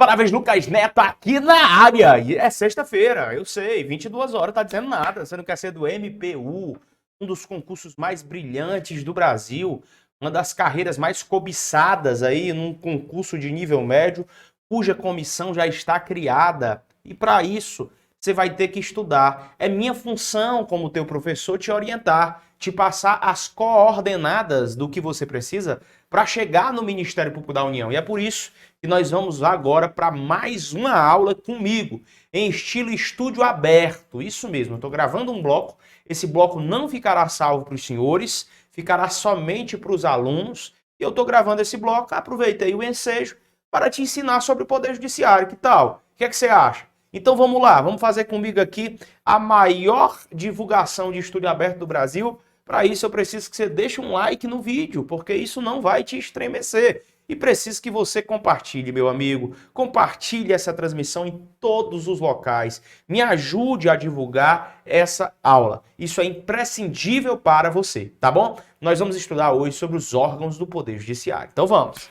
Imparáveis Lucas Neto aqui na área. E é sexta-feira, eu sei, 22 horas, tá dizendo nada. Você não quer ser do MPU, um dos concursos mais brilhantes do Brasil, uma das carreiras mais cobiçadas aí num concurso de nível médio, cuja comissão já está criada. E para isso, você vai ter que estudar. É minha função como teu professor te orientar, te passar as coordenadas do que você precisa para chegar no Ministério Público da União. E é por isso que nós vamos agora para mais uma aula comigo, em estilo estúdio aberto. Isso mesmo, eu estou gravando um bloco. Esse bloco não ficará salvo para os senhores, ficará somente para os alunos. E eu estou gravando esse bloco, aproveitei o ensejo para te ensinar sobre o Poder Judiciário. Que tal? O que é que você acha? Então vamos lá, vamos fazer comigo aqui a maior divulgação de estúdio aberto do Brasil. Para isso eu preciso que você deixe um like no vídeo, porque isso não vai te estremecer. E preciso que você compartilhe, meu amigo, compartilhe essa transmissão em todos os locais. Me ajude a divulgar essa aula. Isso é imprescindível para você, tá bom? Nós vamos estudar hoje sobre os órgãos do Poder Judiciário. Então vamos.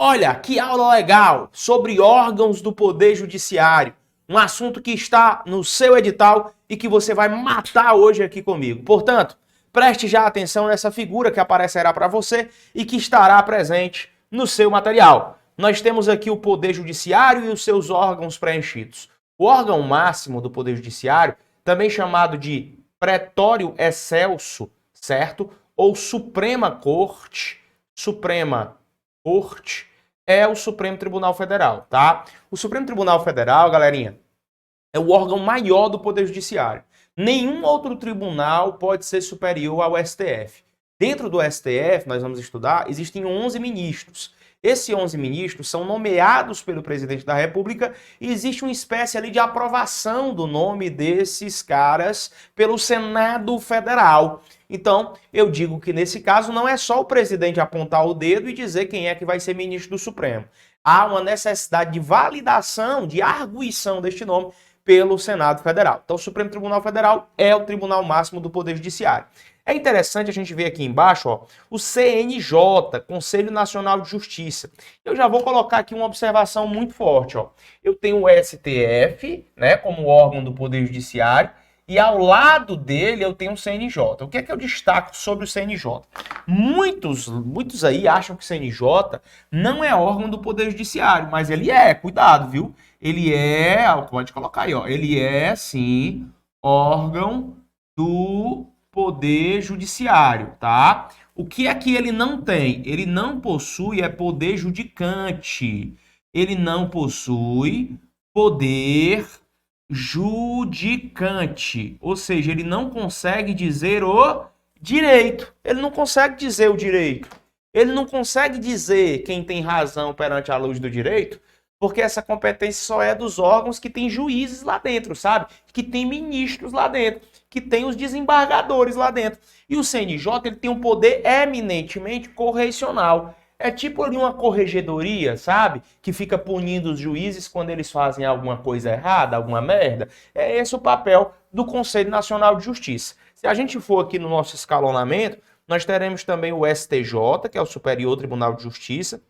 Olha, que aula legal sobre órgãos do Poder Judiciário. Um assunto que está no seu edital e que você vai matar hoje aqui comigo. Portanto, preste já atenção nessa figura que aparecerá para você e que estará presente no seu material. Nós temos aqui o Poder Judiciário e os seus órgãos preenchidos. O órgão máximo do Poder Judiciário, também chamado de Pretório Excelso, certo? Ou Suprema Corte, é o Supremo Tribunal Federal, tá? O Supremo Tribunal Federal, galerinha, é o órgão maior do Poder Judiciário. Nenhum outro tribunal pode ser superior ao STF. Dentro do STF, nós vamos estudar, existem 11 ministros. Esses 11 ministros são nomeados pelo presidente da República e existe uma espécie ali de aprovação do nome desses caras pelo Senado Federal. Então, eu digo que nesse caso não é só o presidente apontar o dedo e dizer quem é que vai ser ministro do Supremo. Há uma necessidade de validação, de arguição deste nome pelo Senado Federal. Então, o Supremo Tribunal Federal é o tribunal máximo do Poder Judiciário. É interessante a gente ver aqui embaixo, ó, o CNJ, Conselho Nacional de Justiça. Eu já vou colocar aqui uma observação muito forte, ó. Eu tenho o STF, né, como órgão do Poder Judiciário, e ao lado dele eu tenho o CNJ. O que é que eu destaco sobre o CNJ? Muitos aí acham que o CNJ não é órgão do Poder Judiciário, mas ele é, cuidado, viu? Ele é, pode colocar aí, ó, ele é, sim, órgão do Poder Judiciário, tá? O que é que ele não tem? Ele não possui poder judicante. Ele não possui poder judicante. Ou seja, ele não consegue dizer o direito. Ele não consegue dizer o direito. Ele não consegue dizer quem tem razão perante a luz do direito, porque essa competência só é dos órgãos que tem juízes lá dentro, sabe? Que tem ministros lá dentro, que tem os desembargadores lá dentro. E o CNJ, ele tem um poder eminentemente correcional. É tipo ali uma corregedoria, sabe? Que fica punindo os juízes quando eles fazem alguma coisa errada, alguma merda. É esse o papel do Conselho Nacional de Justiça. Se a gente for aqui no nosso escalonamento, nós teremos também o STJ, que é o Superior Tribunal de Justiça.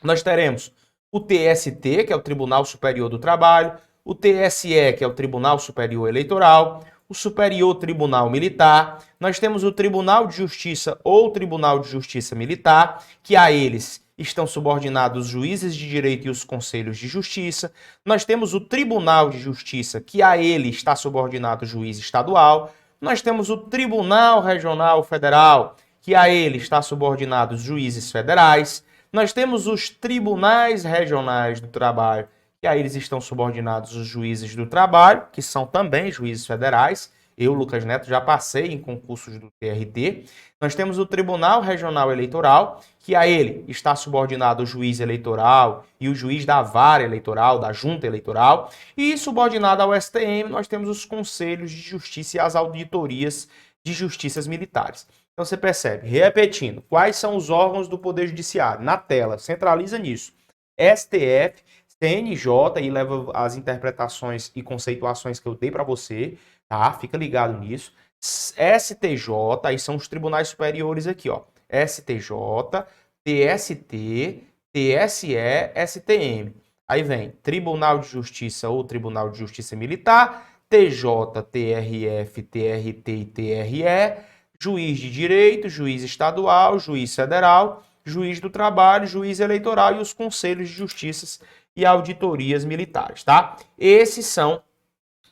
Nós teremos o TST, que é o Tribunal Superior do Trabalho, o TSE, que é o Tribunal Superior Eleitoral, o Superior Tribunal Militar, nós temos o Tribunal de Justiça ou Tribunal de Justiça Militar, que a eles estão subordinados os juízes de direito e os conselhos de justiça. Nós temos o Tribunal de Justiça, que a ele está subordinado o juiz estadual. Nós temos o Tribunal Regional Federal, que a ele está subordinado os juízes federais. Nós temos os tribunais regionais do trabalho, que a eles estão subordinados os juízes do trabalho, que são também juízes federais. Eu, Lucas Neto, já passei em concursos do TRT. Nós temos o Tribunal Regional Eleitoral, que a ele está subordinado o juiz eleitoral e o juiz da vara eleitoral, da junta eleitoral. E subordinado ao STM, nós temos os conselhos de justiça e as auditorias de justiças militares. Então você percebe, repetindo, quais são os órgãos do Poder Judiciário? Na tela, centraliza nisso. STF, CNJ, e leva as interpretações e conceituações que eu dei para você, tá? Fica ligado nisso. STJ, aí são os tribunais superiores aqui, ó. STJ, TST, TSE, STM. Aí vem Tribunal de Justiça ou Tribunal de Justiça Militar, TJ, TRF, TRT e TRE, juiz de direito, juiz estadual, juiz federal, juiz do trabalho, juiz eleitoral e os conselhos de justiças e auditorias militares, tá? Esses são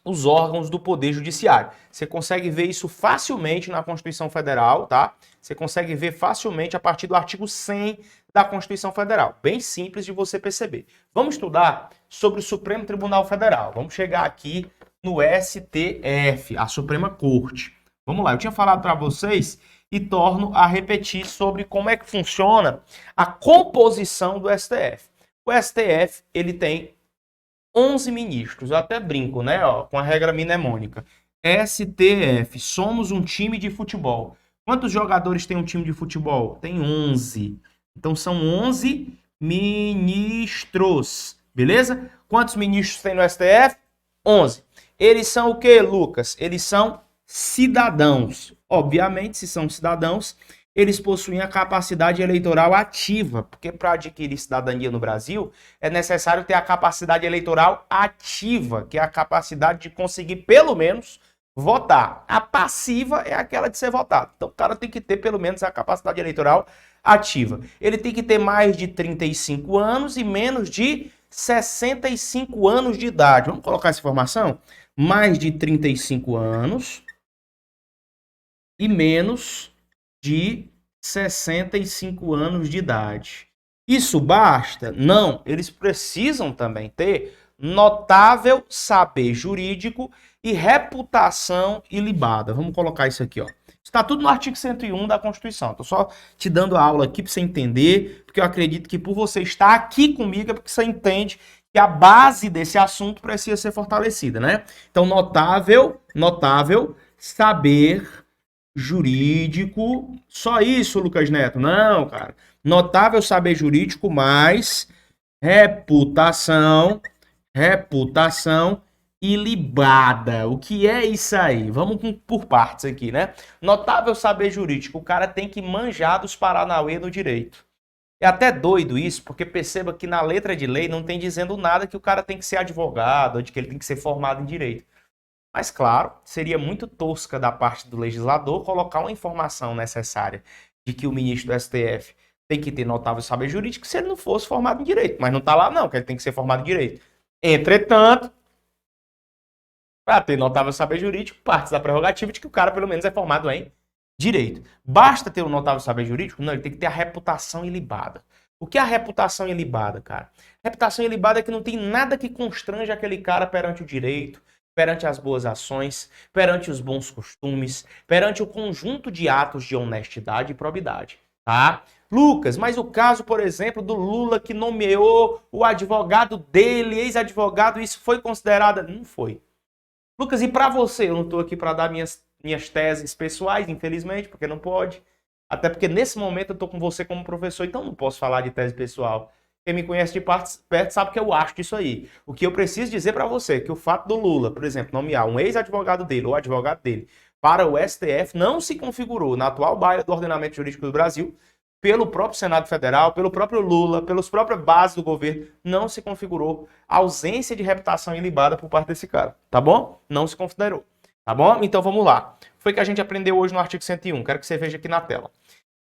os órgãos do Poder Judiciário. Você consegue ver isso facilmente na Constituição Federal, tá? Você consegue ver facilmente a partir do artigo 100 da Constituição Federal. Bem simples de você perceber. Vamos estudar sobre o Supremo Tribunal Federal. Vamos chegar aqui no STF, a Suprema Corte. Vamos lá, eu tinha falado para vocês e torno a repetir sobre como é que funciona a composição do STF. O STF, ele tem 11 ministros, eu até brinco, né, ó, com a regra mnemônica. STF, somos um time de futebol. Quantos jogadores tem um time de futebol? Tem 11. Então são 11 ministros, beleza? Quantos ministros tem no STF? 11. Eles são o que, Lucas? Eles são cidadãos. Obviamente, se são cidadãos, eles possuem a capacidade eleitoral ativa, porque para adquirir cidadania no Brasil é necessário ter a capacidade eleitoral ativa, que é a capacidade de conseguir pelo menos votar. A passiva é aquela de ser votado. Então o cara tem que ter pelo menos a capacidade eleitoral ativa. Ele tem que ter mais de 35 anos e menos de 65 anos de idade. Vamos colocar essa informação? Mais de 35 anos e menos de 65 anos de idade. Isso basta? Não, eles precisam também ter notável saber jurídico e reputação ilibada. Vamos colocar isso aqui, ó. Está tudo no artigo 101 da Constituição. Estou só te dando a aula aqui para você entender, porque eu acredito que por você estar aqui comigo é porque você entende que a base desse assunto precisa ser fortalecida, né? Então, notável saber jurídico. Só isso, Lucas Neto? Não, cara. Notável saber jurídico mais reputação ilibada. O que é isso aí? Vamos por partes aqui, né? Notável saber jurídico. O cara tem que manjar dos paranauê no direito. É até doido isso, porque perceba que na letra de lei não tem dizendo nada que o cara tem que ser advogado, ou de que ele tem que ser formado em direito. Mas, claro, seria muito tosca da parte do legislador colocar uma informação necessária de que o ministro do STF tem que ter notável saber jurídico se ele não fosse formado em direito. Mas não está lá, não, que ele tem que ser formado em direito. Entretanto, para ter notável saber jurídico, parte da prerrogativa de que o cara, pelo menos, é formado em direito. Basta ter um notável saber jurídico? Não, ele tem que ter a reputação ilibada. O que é a reputação ilibada, cara? Reputação ilibada é que não tem nada que constrange aquele cara perante o direito, perante as boas ações, perante os bons costumes, perante o conjunto de atos de honestidade e probidade, tá? Lucas, mas o caso, por exemplo, do Lula que nomeou o advogado dele, ex-advogado, isso foi considerado? Não foi. Lucas, e para você? Eu não estou aqui para dar minhas teses pessoais, infelizmente, porque não pode. Até porque nesse momento eu estou com você como professor, então não posso falar de tese pessoal. Quem me conhece de perto sabe que eu acho disso aí. O que eu preciso dizer para você é que o fato do Lula, por exemplo, nomear um ex-advogado dele ou advogado dele para o STF não se configurou na atual baila do ordenamento jurídico do Brasil, pelo próprio Senado Federal, pelo próprio Lula, pelas próprias bases do governo, não se configurou a ausência de reputação ilibada por parte desse cara, tá bom? Não se considerou, tá bom? Então vamos lá. Foi que a gente aprendeu hoje no artigo 101, quero que você veja aqui na tela.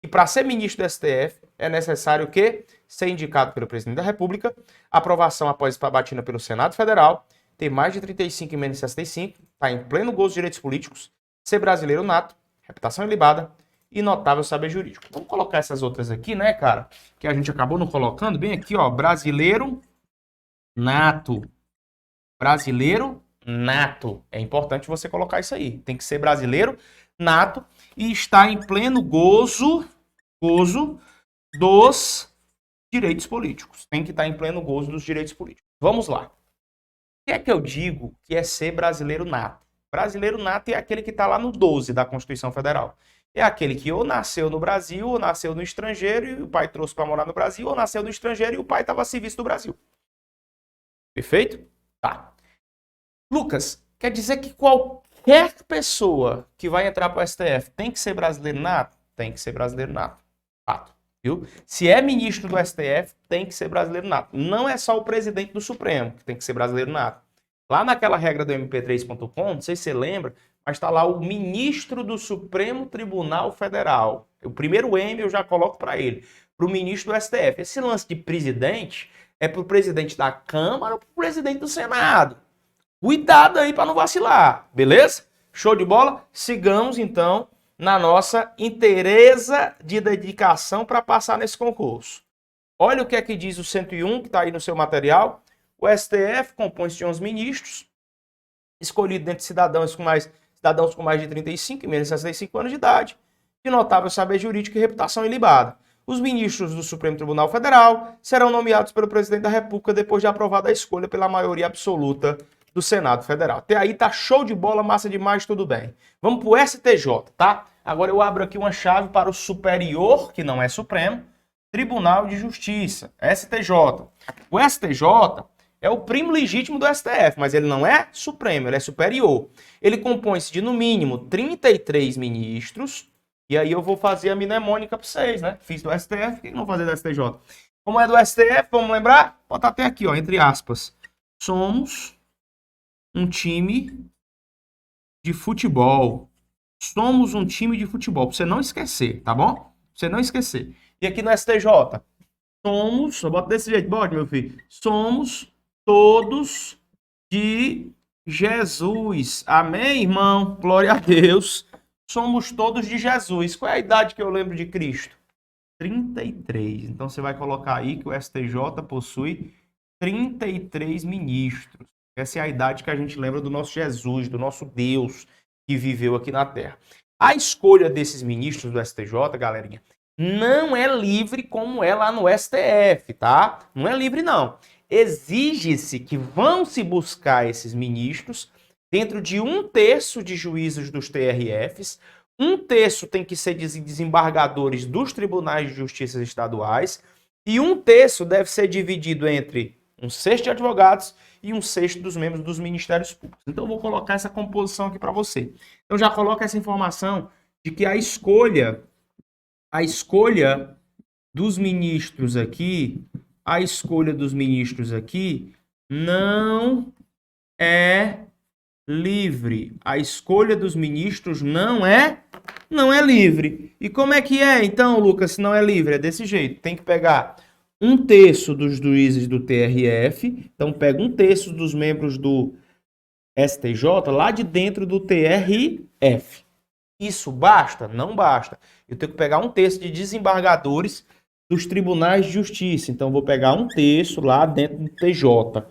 E para ser ministro do STF, é necessário o quê? Ser indicado pelo presidente da República, aprovação após batina pelo Senado Federal, ter mais de 35 e menos de 65, estar em pleno gozo de direitos políticos, ser brasileiro nato, reputação ilibada e notável saber jurídico. Vamos colocar essas outras aqui, né, cara? Que a gente acabou não colocando. Bem aqui, ó, brasileiro nato. Brasileiro nato. É importante você colocar isso aí. Tem que ser brasileiro nato e estar em pleno gozo dos direitos políticos. Tem que estar em pleno gozo dos direitos políticos. Vamos lá. O que é que eu digo que é ser brasileiro nato? Brasileiro nato é aquele que está lá no 12 da Constituição Federal. É aquele que ou nasceu no Brasil, ou nasceu no estrangeiro e o pai trouxe para morar no Brasil, ou nasceu no estrangeiro e o pai estava a serviço do Brasil. Perfeito? Tá. Lucas, quer dizer que qualquer pessoa que vai entrar para o STF tem que ser brasileiro nato? Tem que ser brasileiro nato. Fato. Viu? Se é ministro do STF, tem que ser brasileiro nato. Não é só o presidente do Supremo que tem que ser brasileiro nato. Lá naquela regra do mp3.com, não sei se você lembra, mas está lá o ministro do Supremo Tribunal Federal. O primeiro M eu já coloco para ele, para o ministro do STF. Esse lance de presidente é para o presidente da Câmara ou para o presidente do Senado. Cuidado aí para não vacilar, beleza? Show de bola? Sigamos então na nossa inteireza de dedicação para passar nesse concurso. Olha o que é que diz o 101, que está aí no seu material. O STF compõe-se de 11 ministros, escolhidos dentre cidadãos com mais de 35 e menos de 65 anos de idade, de notável saber jurídico e reputação ilibada. Os ministros do Supremo Tribunal Federal serão nomeados pelo presidente da República depois de aprovada a escolha pela maioria absoluta do Senado Federal. Até aí tá show de bola, massa demais, tudo bem. Vamos pro STJ, tá? Agora eu abro aqui uma chave para o superior, que não é Supremo, Tribunal de Justiça, STJ. O STJ é o primo legítimo do STF, mas ele não é Supremo, ele é superior. Ele compõe-se de, no mínimo, 33 ministros, e aí eu vou fazer a mnemônica para vocês, né? Fiz do STF, por que não fazer do STJ? Como é do STF, vamos lembrar? Botar até aqui, ó, entre aspas. Somos um time de futebol. Somos um time de futebol, pra você não esquecer, tá bom? Pra você não esquecer. E aqui no STJ, somos, eu boto desse jeito, bote, meu filho. Somos todos de Jesus. Amém, irmão? Glória a Deus. Somos todos de Jesus. Qual é a idade que eu lembro de Cristo? 33. Então você vai colocar aí que o STJ possui 33 ministros. Essa é a idade que a gente lembra do nosso Jesus, do nosso Deus que viveu aqui na Terra. A escolha desses ministros do STJ, galerinha, não é livre como é lá no STF, tá? Não é livre, não. Exige-se que vão se buscar esses ministros dentro de 1/3 de juízes dos TRFs, 1/3 tem que ser desembargadores dos tribunais de justiça estaduais e 1/3 deve ser dividido entre 1/6 de advogados e 1/6 dos membros dos ministérios públicos. Então eu vou colocar essa composição aqui para você. Então já coloca essa informação de que a escolha dos ministros aqui, não é livre. A escolha dos ministros não é livre. E como é que é, então, Lucas, se não é livre? É desse jeito. Tem que pegar 1/3 dos juízes do TRF. Então, pega 1/3 dos membros do STJ lá de dentro do TRF. Isso basta? Não basta. Eu tenho que pegar 1/3 de desembargadores dos tribunais de justiça. Então, eu vou pegar 1/3 lá dentro do TJ.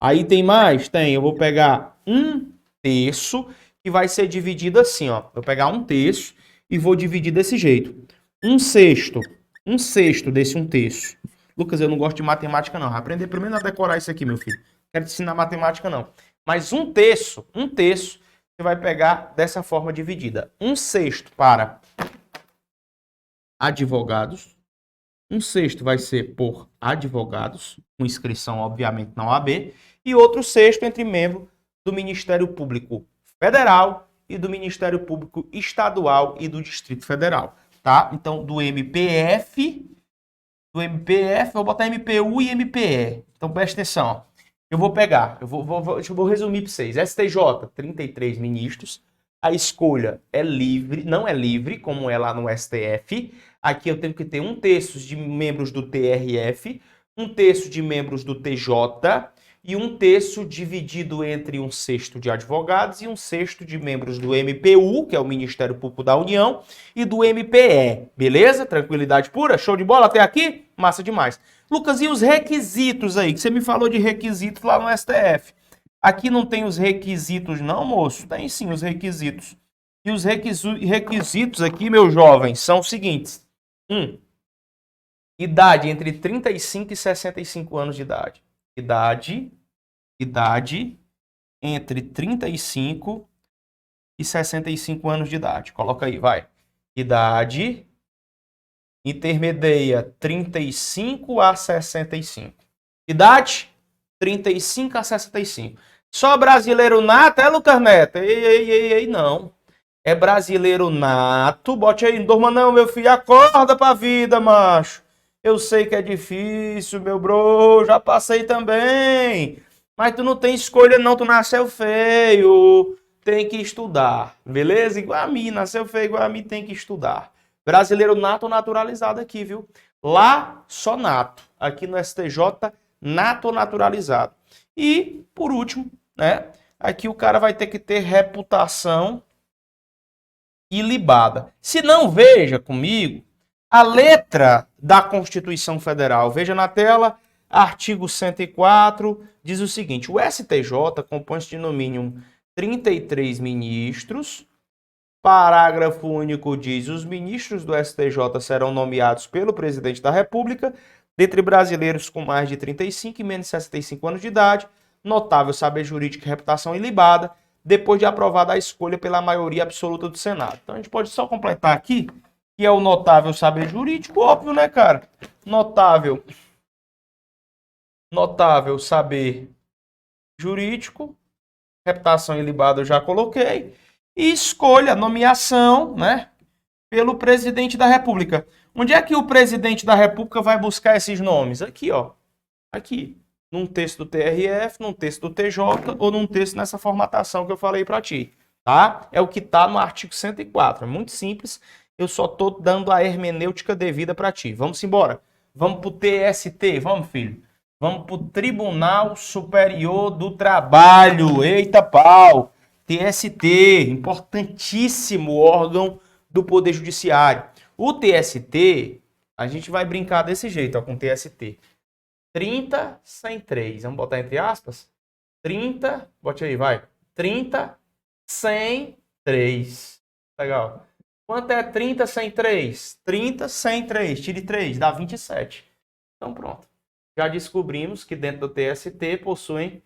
Aí tem mais? Tem. Eu vou pegar 1/3 que vai ser dividido assim, ó. Eu vou pegar 1/3 e vou dividir desse jeito. 1/6 desse 1/3. Lucas, eu não gosto de matemática, não. Vai aprender primeiro a decorar isso aqui, meu filho. Quero te ensinar matemática, não. Mas 1/3, você vai pegar dessa forma dividida. 1/6 para advogados. 1/6 vai ser por advogados, com inscrição, obviamente, na OAB. E outro 1/6 entre membros do Ministério Público Federal e do Ministério Público Estadual e do Distrito Federal. Tá? Então, do MPF, vou botar MPU e MPE. Então, presta atenção. Eu vou pegar, eu vou resumir para vocês. STJ, 33 ministros. A escolha é livre, não é livre, como é lá no STF. Aqui eu tenho que ter 1/3 de membros do TRF, 1/3 de membros do TJ e 1/3 dividido entre 1/6 de advogados e 1/6 de membros do MPU, que é o Ministério Público da União, e do MPE. Beleza? Tranquilidade pura? Show de bola até aqui? Massa demais. Lucas, e os requisitos aí? Que você me falou de requisitos lá no STF. Aqui não tem os requisitos não, moço? Tem sim os requisitos. E os requisitos aqui, meus jovens, são os seguintes. Idade entre 35 e 65 anos de idade. Idade entre 35 e 65 anos de idade. Coloca aí, vai. Idade intermedia 35 a 65. Idade 35 a 65. Só brasileiro nato, é, Lucas Neto? Ei, não. É brasileiro nato. Bote aí, não durma não, meu filho. Acorda pra vida, macho. Eu sei que é difícil, meu bro. Já passei também. Mas tu não tem escolha não, tu nasceu feio. Tem que estudar, beleza? Igual a mim, nasceu feio igual a mim, tem que estudar. Brasileiro nato ou naturalizado aqui, viu? Lá, só nato. Aqui no STJ, nato ou naturalizado. E, por último, né? Aqui o cara vai ter que ter reputação ilibada. Se não, veja comigo a letra da Constituição Federal. Veja na tela, artigo 104, diz o seguinte: o STJ compõe-se de no mínimo 33 ministros. Parágrafo único diz: os ministros do STJ serão nomeados pelo presidente da República, dentre brasileiros com mais de 35 e menos de 65 anos de idade, notável saber jurídico e reputação ilibada, depois de aprovada a escolha pela maioria absoluta do Senado. Então a gente pode só completar aqui, que é o notável saber jurídico, óbvio, né, cara? Notável saber jurídico, reputação ilibada eu já coloquei, e escolha, nomeação, né, pelo presidente da República. Onde é que o presidente da República vai buscar esses nomes? Aqui, ó. Aqui. Num texto do TRF, num texto do TJ ou num texto nessa formatação que eu falei para ti, tá? É o que tá no artigo 104. É muito simples. Eu só tô dando a hermenêutica devida para ti. Vamos embora. Vamos pro TST. Vamos, filho. Vamos pro Tribunal Superior do Trabalho. Eita pau! TST, importantíssimo órgão do Poder Judiciário. O TST, a gente vai brincar desse jeito, ó, com o TST. 30 sem 3. Vamos botar entre aspas? 30, bote aí, vai. 30 sem 3. Legal. Quanto é 30 sem 3? 30 sem 3. Tire 3, dá 27. Então pronto. Já descobrimos que dentro do TST possuem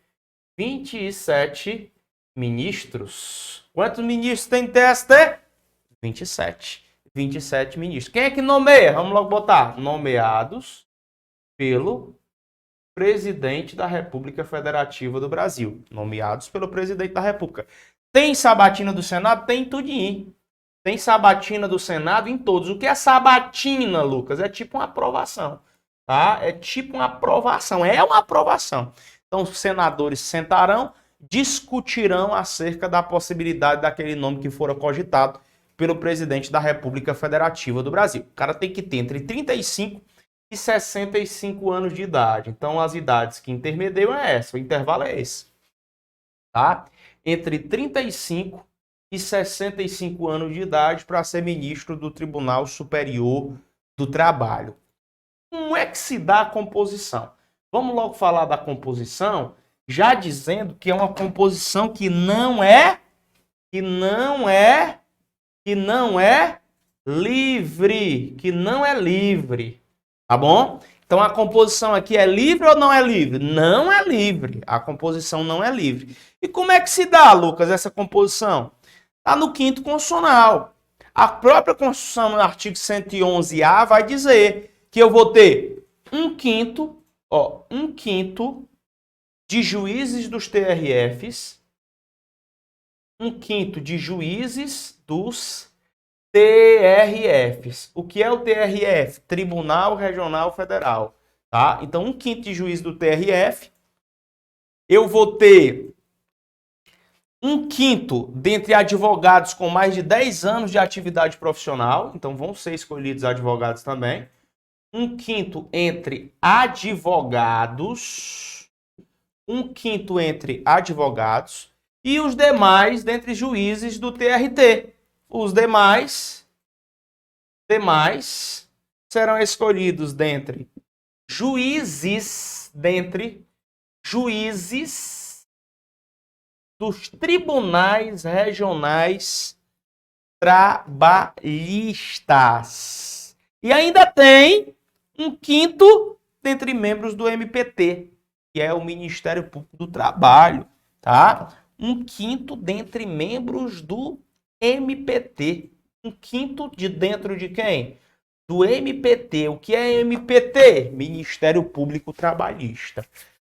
27 ministros. Quantos ministros tem no TST? 27. 27 ministros. Quem é que nomeia? Vamos logo botar. Nomeados pelo presidente da República Federativa do Brasil. Nomeados pelo presidente da República. Tem sabatina do Senado? Tem tudinho. Tem sabatina do Senado em todos. O que é sabatina, Lucas? É tipo uma aprovação. Tá? É tipo uma aprovação. É uma aprovação. Então, os senadores sentarão, discutirão acerca da possibilidade daquele nome que fora cogitado pelo presidente da República Federativa do Brasil. O cara tem que ter entre 35 e 65 anos de idade. Então, as idades que intermediam é essa, o intervalo é esse. Tá? Entre 35 e 65 anos de idade para ser ministro do Tribunal Superior do Trabalho. Como é que se dá a composição? Vamos logo falar da composição, já dizendo que é uma composição que não é livre, tá bom? Então a composição aqui é livre ou não é livre? Não é livre. A composição não é livre. E como é que se dá, Lucas, essa composição? Está no 5º constitucional. A própria Constituição, no artigo 111A, vai dizer que eu vou ter um quinto de juízes dos TRFs, um quinto de juízes dos TRFs. O que é o TRF? Tribunal Regional Federal. Tá? Então, um quinto de juízes do TRF. Eu vou ter um quinto dentre advogados com mais de 10 anos de atividade profissional. Então, vão ser escolhidos advogados também. Um quinto entre advogados. Um quinto entre advogados. E os demais dentre juízes do TRT. Os demais serão escolhidos dentre juízes dos tribunais regionais trabalhistas. E ainda tem um quinto dentre membros do MPT, que é o Ministério Público do Trabalho, tá? Um quinto dentre membros do MPT. Um quinto de dentro de quem? Do MPT. O que é MPT? Ministério Público Trabalhista.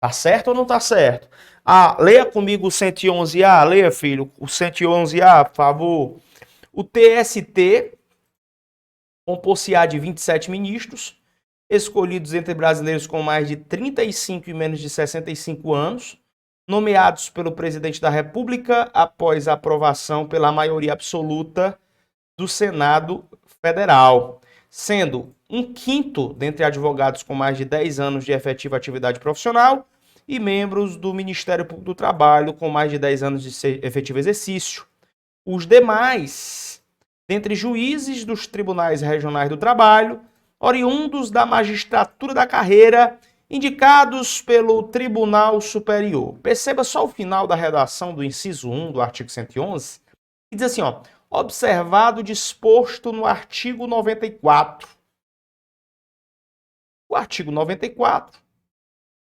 Tá certo ou não tá certo? Ah, leia comigo o 111A. Leia, filho, o 111A, por favor. O TST compor-se-á de 27 ministros, escolhidos entre brasileiros com mais de 35 e menos de 65 anos, nomeados pelo presidente da República após a aprovação pela maioria absoluta do Senado Federal, sendo um quinto dentre advogados com mais de 10 anos de efetiva atividade profissional e membros do Ministério Público do Trabalho com mais de 10 anos de efetivo exercício. Os demais, dentre juízes dos tribunais regionais do trabalho, oriundos da magistratura da carreira, indicados pelo Tribunal Superior. Perceba só o final da redação do inciso 1 do artigo 111, que diz assim, ó, observado o disposto no artigo 94. O artigo 94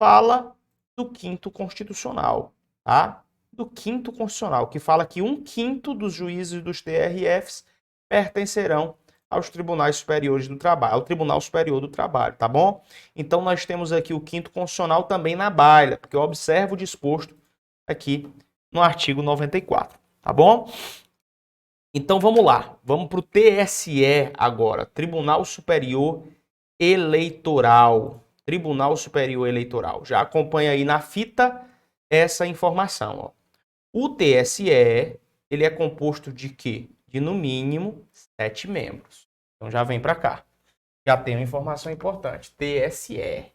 fala do quinto constitucional, tá? Do quinto constitucional, que fala que 1/5 dos juízes dos TRFs pertencerão aos tribunais superiores do trabalho, ao Tribunal Superior do Trabalho, tá bom? Então nós temos aqui o quinto constitucional também na baila, porque eu observo o disposto aqui no artigo 94, tá bom? Então vamos lá, vamos para o TSE agora, Tribunal Superior Eleitoral. Tribunal Superior Eleitoral. Já acompanha aí na fita essa informação, ó. O TSE, ele é composto de quê? De no mínimo 7 membros. Então já vem para cá. Já tem uma informação importante. TSE.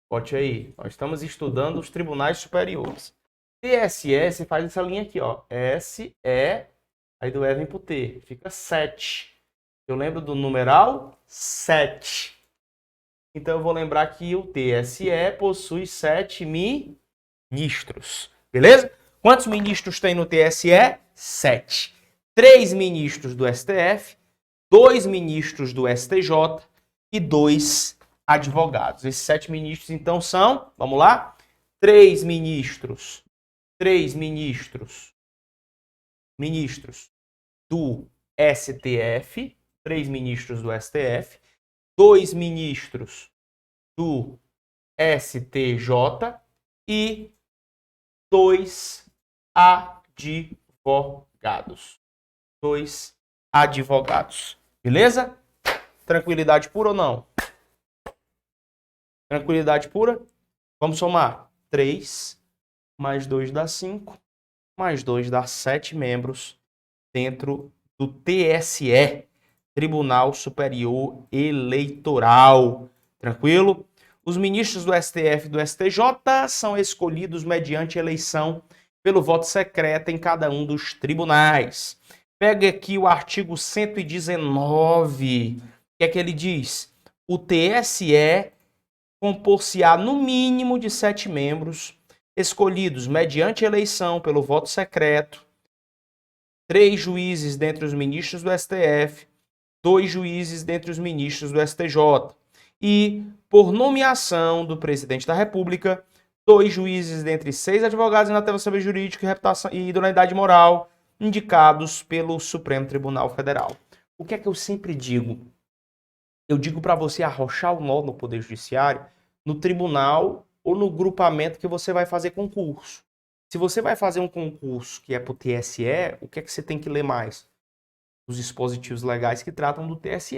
Bote aí. Nós estamos estudando os tribunais superiores. TSE, você faz essa linha aqui, ó. SE, aí do E vem pro T. Fica 7. Eu lembro do numeral 7. Então eu vou lembrar que o TSE possui 7 ministros. Beleza? Quantos ministros tem no TSE? 7. 3 ministros do STF, 2 ministros do STJ e 2 advogados. Esses 7 ministros, então, são, vamos lá, 3 ministros do STF, 3 ministros do STF, 2 ministros do STJ e 2 advogados. 2 advogados. Beleza? Tranquilidade pura ou não? Tranquilidade pura? Vamos somar. 3 mais 2 dá 5, mais 2 dá 7 membros dentro do TSE, Tribunal Superior Eleitoral. Tranquilo? Os ministros do STF e do STJ são escolhidos mediante eleição pelo voto secreto em cada um dos tribunais. Pega aqui o artigo 119. O que é que ele diz? O TSE compor-se-á no mínimo de 7 membros, escolhidos mediante eleição pelo voto secreto, 3 juízes dentre os ministros do STF, 2 juízes dentre os ministros do STJ e, por nomeação do presidente da República, 2 juízes dentre 6 advogados em matéria saber jurídica e reputação e idoneidade moral, indicados pelo Supremo Tribunal Federal. O que é que eu sempre digo? Eu digo para você arrochar o nó no Poder Judiciário, no tribunal ou no grupamento que você vai fazer concurso. Se você vai fazer um concurso que é para o TSE, o que é que você tem que ler mais? Os dispositivos legais que tratam do TSE.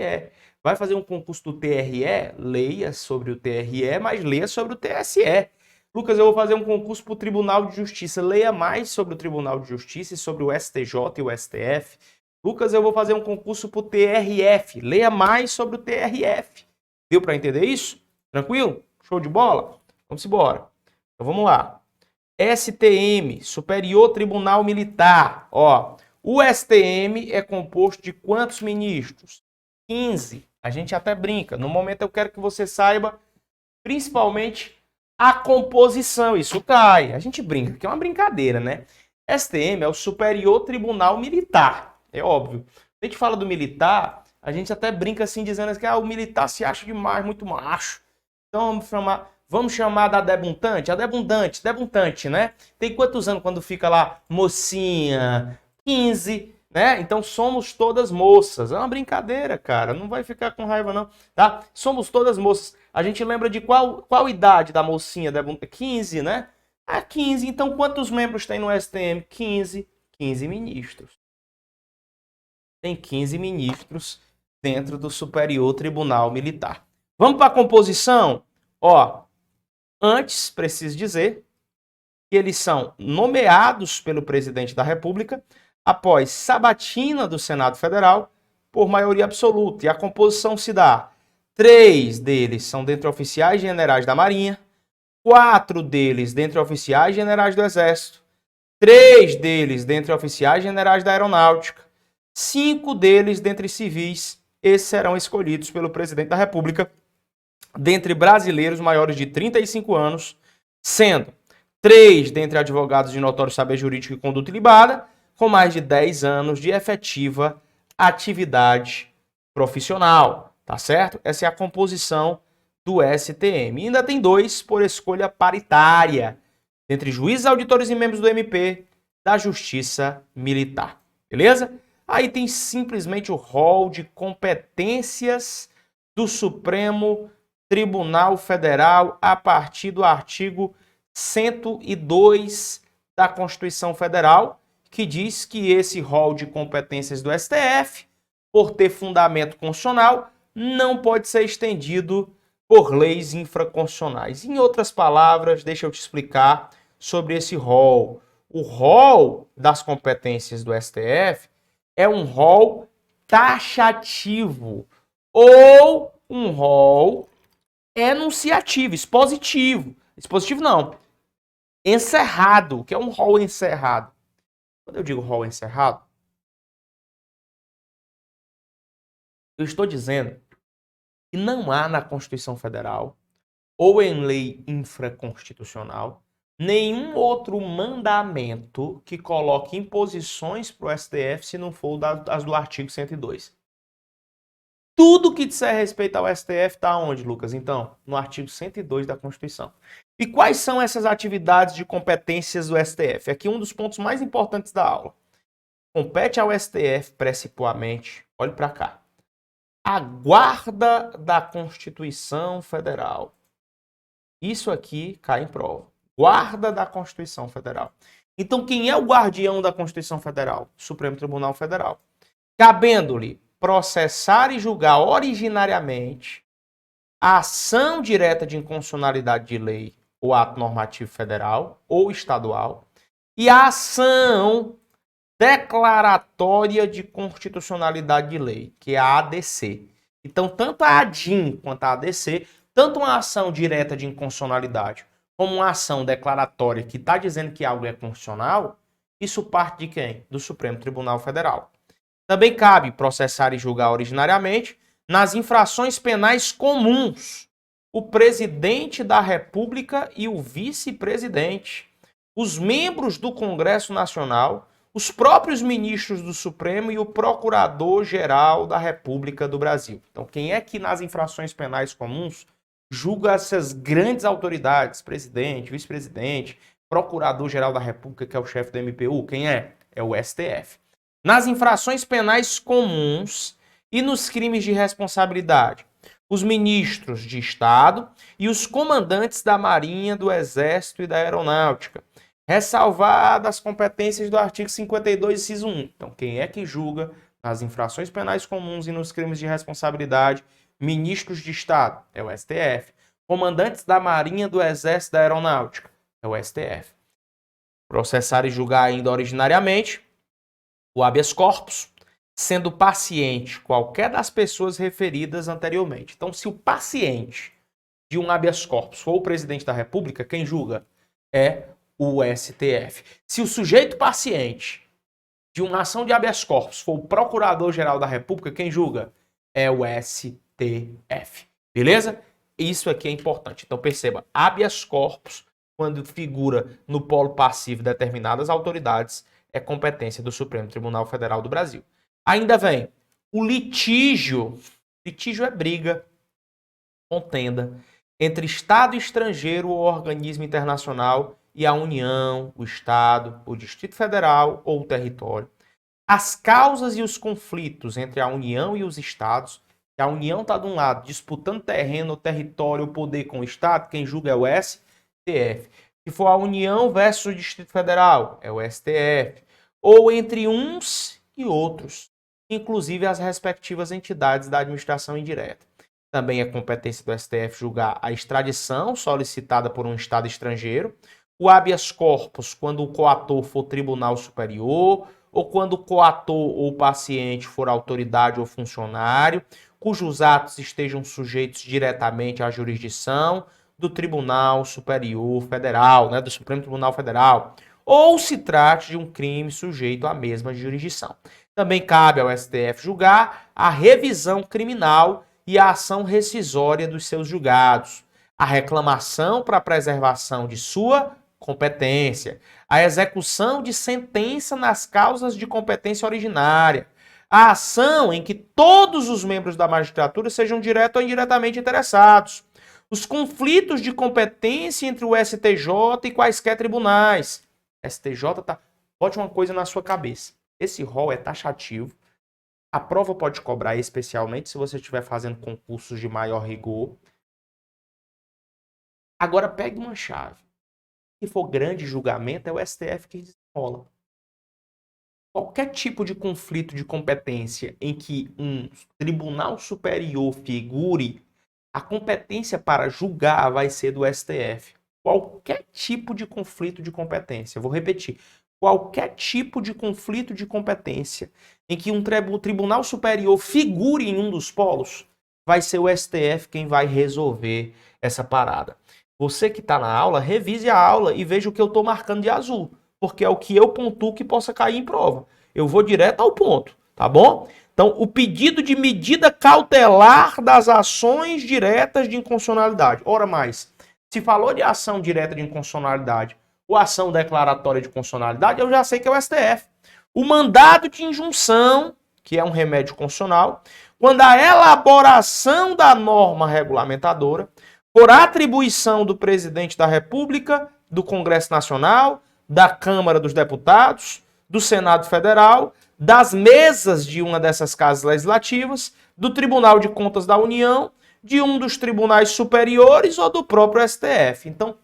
Vai fazer um concurso do TRE, leia sobre o TRE, mas leia sobre o TSE. Lucas, eu vou fazer um concurso para o Tribunal de Justiça. Leia mais sobre o Tribunal de Justiça e sobre o STJ e o STF. Lucas, eu vou fazer um concurso para o TRF. Leia mais sobre o TRF. Deu para entender isso? Tranquilo? Show de bola? Vamos embora. Então vamos lá. STM, Superior Tribunal Militar. Ó, o STM é composto de quantos ministros? 15. A gente até brinca. No momento eu quero que você saiba, principalmente, a composição. Isso cai. A gente brinca, que é uma brincadeira, né? STM é o Superior Tribunal Militar. É óbvio. A gente fala do militar, a gente até brinca assim, dizendo que o militar se acha demais, muito macho. Então vamos chamar da debuntante? A debuntante, né? Tem quantos anos quando fica lá mocinha? 15, né? Então somos todas moças. É uma brincadeira, cara. Não vai ficar com raiva, não, tá? Somos todas moças. A gente lembra de qual idade da mocinha? 15, né? 15. Então quantos membros tem no STM? 15 ministros. tem 15 ministros dentro do Superior Tribunal Militar. Vamos para a composição? Ó, antes, preciso dizer que eles são nomeados pelo presidente da República após sabatina do Senado Federal por maioria absoluta. E a composição se dá: 3 deles são dentre oficiais generais da Marinha, 4 deles dentre oficiais generais do Exército, 3 deles dentre oficiais generais da Aeronáutica, 5 deles dentre civis. Esses serão escolhidos pelo presidente da República dentre brasileiros maiores de 35 anos, sendo 3 dentre advogados de notório saber jurídico e conduta ilibada, com mais de 10 anos de efetiva atividade profissional, tá certo? Essa é a composição do STM. E ainda tem 2 por escolha paritária, entre juízes, auditores e membros do MP da Justiça Militar, beleza? Aí tem simplesmente o rol de competências do Supremo Tribunal Federal a partir do artigo 102 da Constituição Federal, que diz que esse rol de competências do STF, por ter fundamento constitucional, não pode ser estendido por leis infraconstitucionais. Em outras palavras, deixa eu te explicar sobre esse rol. O rol das competências do STF é um rol taxativo ou um rol enunciativo, expositivo. Expositivo não. Encerrado, que é um rol encerrado. Quando eu digo rol encerrado, eu estou dizendo que não há na Constituição Federal ou em lei infraconstitucional nenhum outro mandamento que coloque imposições para o STF se não for as do artigo 102. Tudo que disser respeito ao STF está onde, Lucas? Então, no artigo 102 da Constituição. E quais são essas atividades de competências do STF? Aqui um dos pontos mais importantes da aula. Compete ao STF, principalmente, olhe para cá, a guarda da Constituição Federal. Isso aqui cai em prova. Guarda da Constituição Federal. Então, quem é o guardião da Constituição Federal? Supremo Tribunal Federal. Cabendo-lhe processar e julgar originariamente a ação direta de inconstitucionalidade de lei ou ato normativo federal ou estadual e a ação declaratória de constitucionalidade de lei, que é a ADC. Então, tanto a ADIM quanto a ADC, tanto uma ação direta de inconstitucionalidade como uma ação declaratória que está dizendo que algo é constitucional, isso parte de quem? Do Supremo Tribunal Federal. Também cabe processar e julgar originariamente, nas infrações penais comuns, o presidente da República e o vice-presidente, os membros do Congresso Nacional, os próprios ministros do Supremo e o Procurador-Geral da República do Brasil. Então, quem é que nas infrações penais comuns julga essas grandes autoridades, presidente, vice-presidente, Procurador-Geral da República, que é o chefe do MPU? Quem é? É o STF. Nas infrações penais comuns e nos crimes de responsabilidade, os ministros de Estado e os comandantes da Marinha, do Exército e da Aeronáutica, ressalvadas as competências do artigo 52, inciso 1. Então, quem é que julga nas infrações penais comuns e nos crimes de responsabilidade? Ministros de Estado, é o STF. Comandantes da Marinha, do Exército e da Aeronáutica, é o STF. Processar e julgar ainda originariamente o habeas corpus, sendo paciente qualquer das pessoas referidas anteriormente. Então, se o paciente de um habeas corpus for o presidente da República, quem julga é o STF. Se o sujeito paciente de uma ação de habeas corpus for o Procurador-Geral da República, quem julga é o STF. Beleza? Isso aqui é importante. Então, perceba, habeas corpus, quando figura no polo passivo de determinadas autoridades, é competência do Supremo Tribunal Federal do Brasil. Ainda vem o litígio. Litígio é briga, contenda, entre Estado estrangeiro ou organismo internacional e a União, o Estado, o Distrito Federal ou o território. As causas e os conflitos entre a União e os Estados. A União está de um lado disputando terreno, território, poder com o Estado, quem julga é o STF. Se for a União versus o Distrito Federal, é o STF. Ou entre uns e outros. inclusive as respectivas entidades da administração indireta. Também é competência do STF julgar a extradição solicitada por um Estado estrangeiro, o habeas corpus quando o coator for tribunal superior, ou quando o coator ou paciente for autoridade ou funcionário, cujos atos estejam sujeitos diretamente à jurisdição do Tribunal Superior Federal, do Supremo Tribunal Federal, ou se trate de um crime sujeito à mesma jurisdição. Também cabe ao STF julgar a revisão criminal e a ação rescisória dos seus julgados, a reclamação para a preservação de sua competência, a execução de sentença nas causas de competência originária, a ação em que todos os membros da magistratura sejam direto ou indiretamente interessados, os conflitos de competência entre o STJ e quaisquer tribunais. STJ tá. Bote uma coisa na sua cabeça. Esse rol é taxativo. A prova pode cobrar especialmente se você estiver fazendo concursos de maior rigor. Agora pegue uma chave. Se for grande julgamento, é o STF que desenrola. Qualquer tipo de conflito de competência em que um tribunal superior figure, a competência para julgar vai ser do STF. Qualquer tipo de conflito de competência. Eu vou repetir. Qualquer tipo de conflito de competência em que um tribunal superior figure em um dos polos, vai ser o STF quem vai resolver essa parada. Você que está na aula, revise a aula e veja o que eu estou marcando de azul, porque é o que eu pontuo que possa cair em prova. Eu vou direto ao ponto, tá bom? Então, o pedido de medida cautelar das ações diretas de inconstitucionalidade. Ora mais, se falou de ação direta de inconstitucionalidade ou ação declaratória de constitucionalidade, eu já sei que é o STF. O mandado de injunção, que é um remédio constitucional, quando a elaboração da norma regulamentadora, por atribuição do presidente da República, do Congresso Nacional, da Câmara dos Deputados, do Senado Federal, das mesas de uma dessas casas legislativas, do Tribunal de Contas da União, de um dos tribunais superiores ou do próprio STF. Então,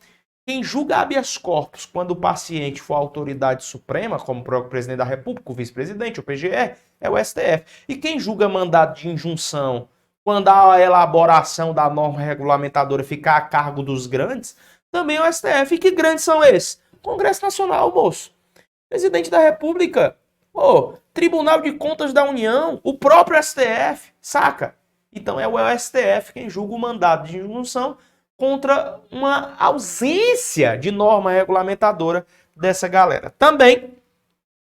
quem julga habeas corpus quando o paciente for a autoridade suprema, como o próprio presidente da República, o vice-presidente, o PGR, é o STF. E quem julga mandado de injunção quando a elaboração da norma regulamentadora ficar a cargo dos grandes, também é o STF. E que grandes são esses? Congresso Nacional, moço. Presidente da República. Tribunal de Contas da União. O próprio STF. Saca? Então é o STF quem julga o mandado de injunção contra uma ausência de norma regulamentadora dessa galera. Também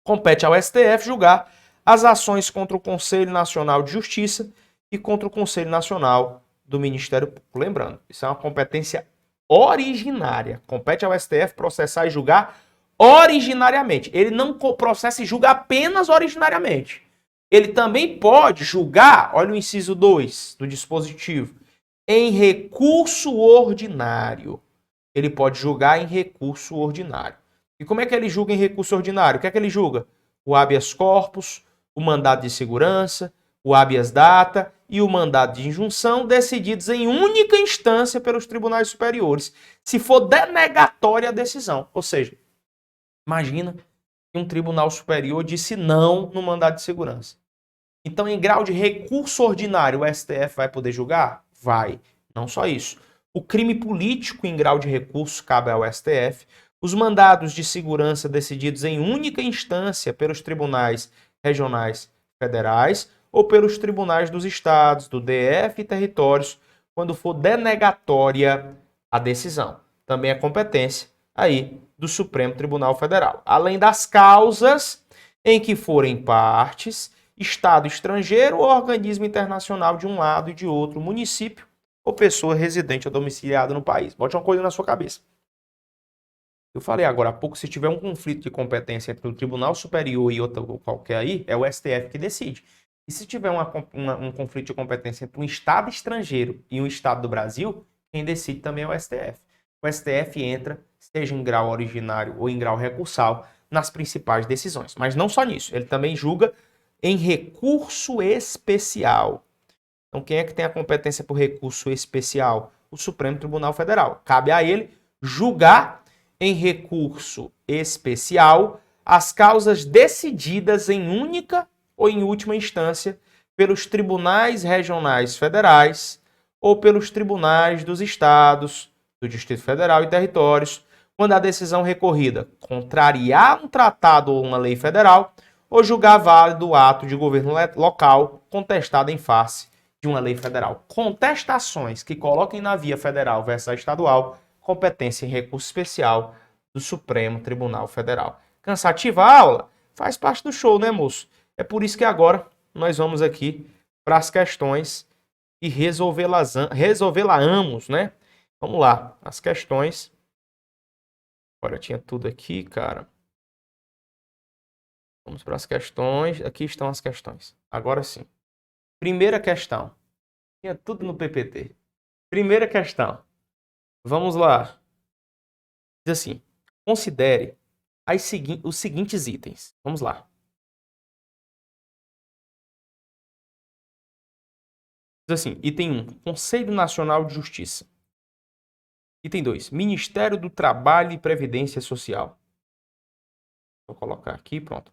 compete ao STF julgar as ações contra o Conselho Nacional de Justiça e contra o Conselho Nacional do Ministério Público. Lembrando, isso é uma competência originária. Compete ao STF processar e julgar originariamente. Ele não processa e julga apenas originariamente. Ele também pode julgar, olha o inciso 2 do dispositivo, em recurso ordinário. Ele pode julgar em recurso ordinário. E como é que ele julga em recurso ordinário? O que é que ele julga? O habeas corpus, o mandado de segurança, o habeas data e o mandado de injunção decididos em única instância pelos tribunais superiores, se for denegatória a decisão. Ou seja, imagina que um tribunal superior disse não no mandado de segurança. Então, em grau de recurso ordinário, o STF vai poder julgar? Vai. Não só isso. O crime político em grau de recurso cabe ao STF. Os mandados de segurança decididos em única instância pelos tribunais regionais federais ou pelos tribunais dos estados, do DF e territórios, quando for denegatória a decisão. Também é competência aí do Supremo Tribunal Federal. Além das causas em que forem partes Estado estrangeiro ou organismo internacional de um lado e de outro, município ou pessoa residente ou domiciliada no país. Bote uma coisa na sua cabeça. Eu falei agora há pouco, se tiver um conflito de competência entre o Tribunal Superior e outro qualquer aí, é o STF que decide. E se tiver um conflito de competência entre um Estado estrangeiro e um Estado do Brasil, quem decide também é o STF. O STF entra, seja em grau originário ou em grau recursal, nas principais decisões. Mas não só nisso, ele também julga em recurso especial. Então, quem é que tem a competência por recurso especial? O Supremo Tribunal Federal. Cabe a ele julgar em recurso especial as causas decididas em única ou, em última instância, pelos tribunais regionais federais ou pelos tribunais dos estados, do Distrito Federal e territórios, quando a decisão recorrida contrariar um tratado ou uma lei federal ou julgar válido o ato de governo local contestado em face de uma lei federal. Contestações que coloquem na via federal versus a estadual, competência em recurso especial do Supremo Tribunal Federal. Cansativa a aula? Faz parte do show, né, moço? É por isso que agora nós vamos aqui para as questões e resolvê-las, né? Vamos lá, as questões. Agora tinha tudo aqui, cara. Vamos para as questões. Aqui estão as questões. Agora sim. Primeira questão. Tinha tudo no PPT. Primeira questão. Vamos lá. Diz assim: considere os seguintes itens. Vamos lá. Diz assim: item 1, Conselho Nacional de Justiça. Item 2, Ministério do Trabalho e Previdência Social. Vou colocar aqui, pronto.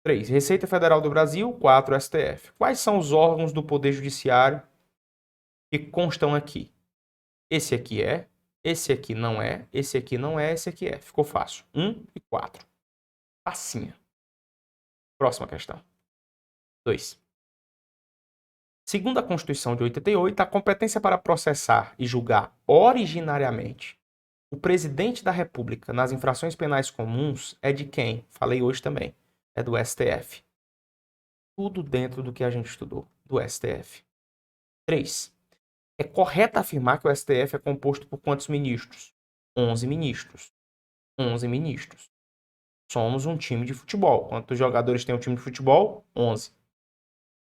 3, Receita Federal do Brasil. 4, STF. Quais são os órgãos do Poder Judiciário que constam aqui? Esse aqui é, esse aqui não é, esse aqui não é, esse aqui é. Ficou fácil. 1 e 4. Facinha. Próxima questão. 2. Segundo a Constituição de 88, a competência para processar e julgar originariamente o presidente da República nas infrações penais comuns é de quem? Falei hoje também. É do STF. Tudo dentro do que a gente estudou, do STF. 3. É correto afirmar que o STF é composto por quantos ministros? 11 ministros. 11 ministros. Somos um time de futebol. Quantos jogadores tem um time de futebol? 11.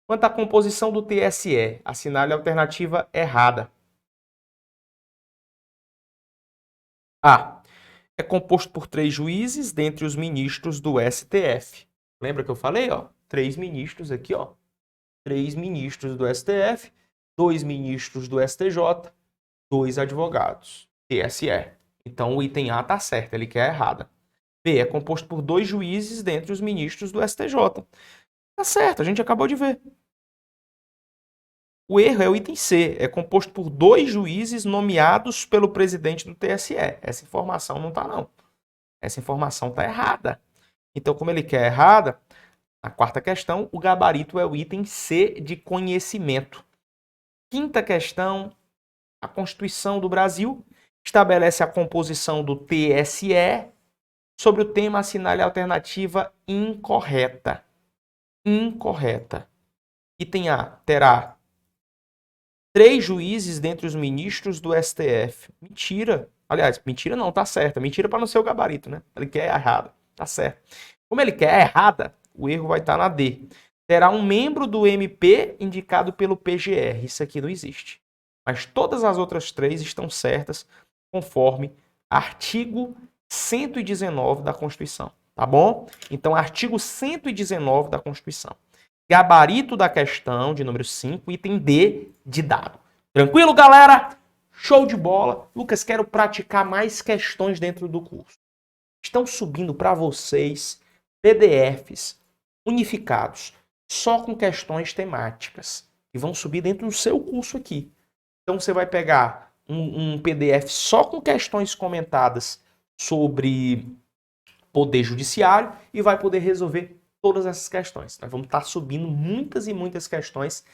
Quanto à composição do TSE, assinale a alternativa errada. A. É composto por 3 juízes dentre os ministros do STF. Lembra que eu falei, ó? 3 ministros aqui, ó. 3 ministros do STF, 2 ministros do STJ, 2 advogados. TSE. Então o item A tá certo, ele quer errada. B. É composto por 2 juízes dentre os ministros do STJ. Tá certo, a gente acabou de ver. O erro é o item C. É composto por 2 juízes nomeados pelo presidente do TSE. Essa informação não tá, não. Essa informação tá errada. Então, como ele quer errada, na quarta questão, o gabarito é o item C de conhecimento. Quinta questão, a Constituição do Brasil estabelece a composição do TSE. Sobre o tema, assinale a alternativa incorreta. Incorreta. Item A, terá 3 juízes dentre os ministros do STF. Mentira. Aliás, mentira não, tá certa. Mentira para não ser o gabarito, né? Ele quer errada. Tá certo. Como ele quer errada, o erro vai estar na D. Terá um membro do MP indicado pelo PGR. Isso aqui não existe. Mas todas as outras 3 estão certas conforme artigo 119 da Constituição. Tá bom? Então, artigo 119 da Constituição. Gabarito da questão de número 5, item D de dado. Tranquilo, galera? Show de bola. Lucas, quero praticar mais questões dentro do curso. Estão subindo para vocês PDFs unificados, só com questões temáticas, que vão subir dentro do seu curso aqui. Então você vai pegar um PDF só com questões comentadas sobre poder judiciário e vai poder resolver todas essas questões. Nós vamos estar subindo muitas e muitas questões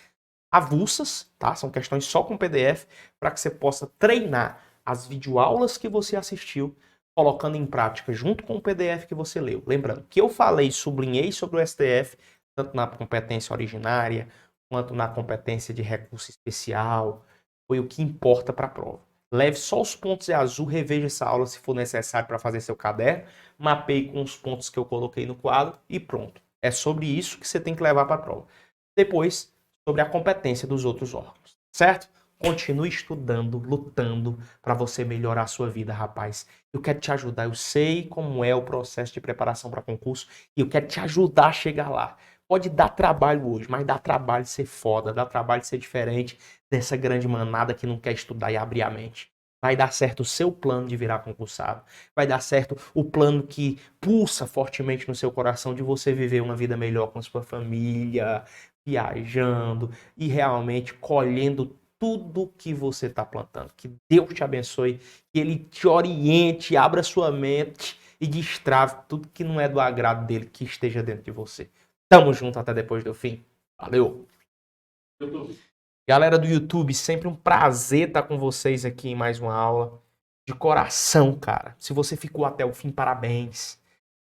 avulsas, tá? São questões só com PDF, para que você possa treinar as videoaulas que você assistiu, colocando em prática junto com o PDF que você leu. Lembrando que eu falei, sublinhei sobre o STF, tanto na competência originária, quanto na competência de recurso especial, foi o que importa para a prova. Leve só os pontos em azul, reveja essa aula se for necessário para fazer seu caderno, mapeie com os pontos que eu coloquei no quadro e pronto. É sobre isso que você tem que levar para a prova. Depois, sobre a competência dos outros órgãos, certo? Continue estudando, lutando para você melhorar a sua vida, rapaz. Eu quero te ajudar, eu sei como é o processo de preparação para concurso e eu quero te ajudar a chegar lá. Pode dar trabalho hoje, mas dá trabalho ser foda, dá trabalho ser diferente dessa grande manada que não quer estudar e abrir a mente. vai dar certo o seu plano de virar concursado. Vai dar certo o plano que pulsa fortemente no seu coração de você viver uma vida melhor com a sua família, viajando e realmente colhendo tudo que você está plantando. Que Deus te abençoe, que Ele te oriente, abra sua mente e destrave tudo que não é do agrado dele que esteja dentro de você. Tamo junto até depois do fim. Valeu! Galera do YouTube, sempre um prazer estar com vocês aqui em mais uma aula. De coração, cara. Se você ficou até o fim, parabéns.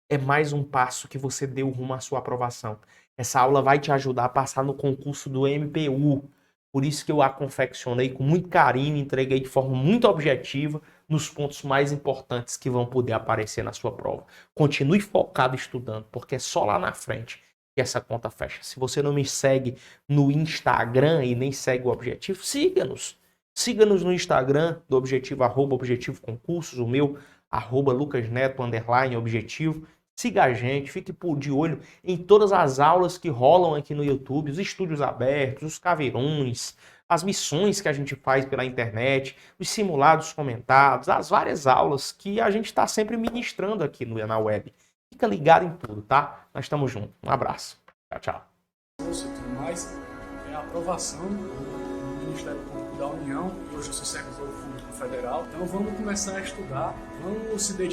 É mais um passo que você deu rumo à sua aprovação. Essa aula vai te ajudar a passar no concurso do MPU. Por isso que eu a confeccionei com muito carinho, entreguei de forma muito objetiva nos pontos mais importantes que vão poder aparecer na sua prova. Continue focado estudando, porque é só lá na frente que essa conta fecha. Se você não me segue no Instagram e nem segue o Objetivo, siga-nos. Siga-nos no Instagram do Objetivo, @Objetivo Concursos, o meu, @LucasNeto, _Objetivo. Siga a gente, fique de olho em todas as aulas que rolam aqui no YouTube, os estúdios abertos, os caveirões, as missões que a gente faz pela internet, os simulados comentados, as várias aulas que a gente está sempre ministrando aqui na web. Fica ligado em tudo, tá? Nós estamos juntos. Um abraço. Tchau, tchau. Tudo mais, é a aprovação do Ministério Público da União, e hoje eu sou servidor público federal, então vamos começar a estudar, vamos se dedicar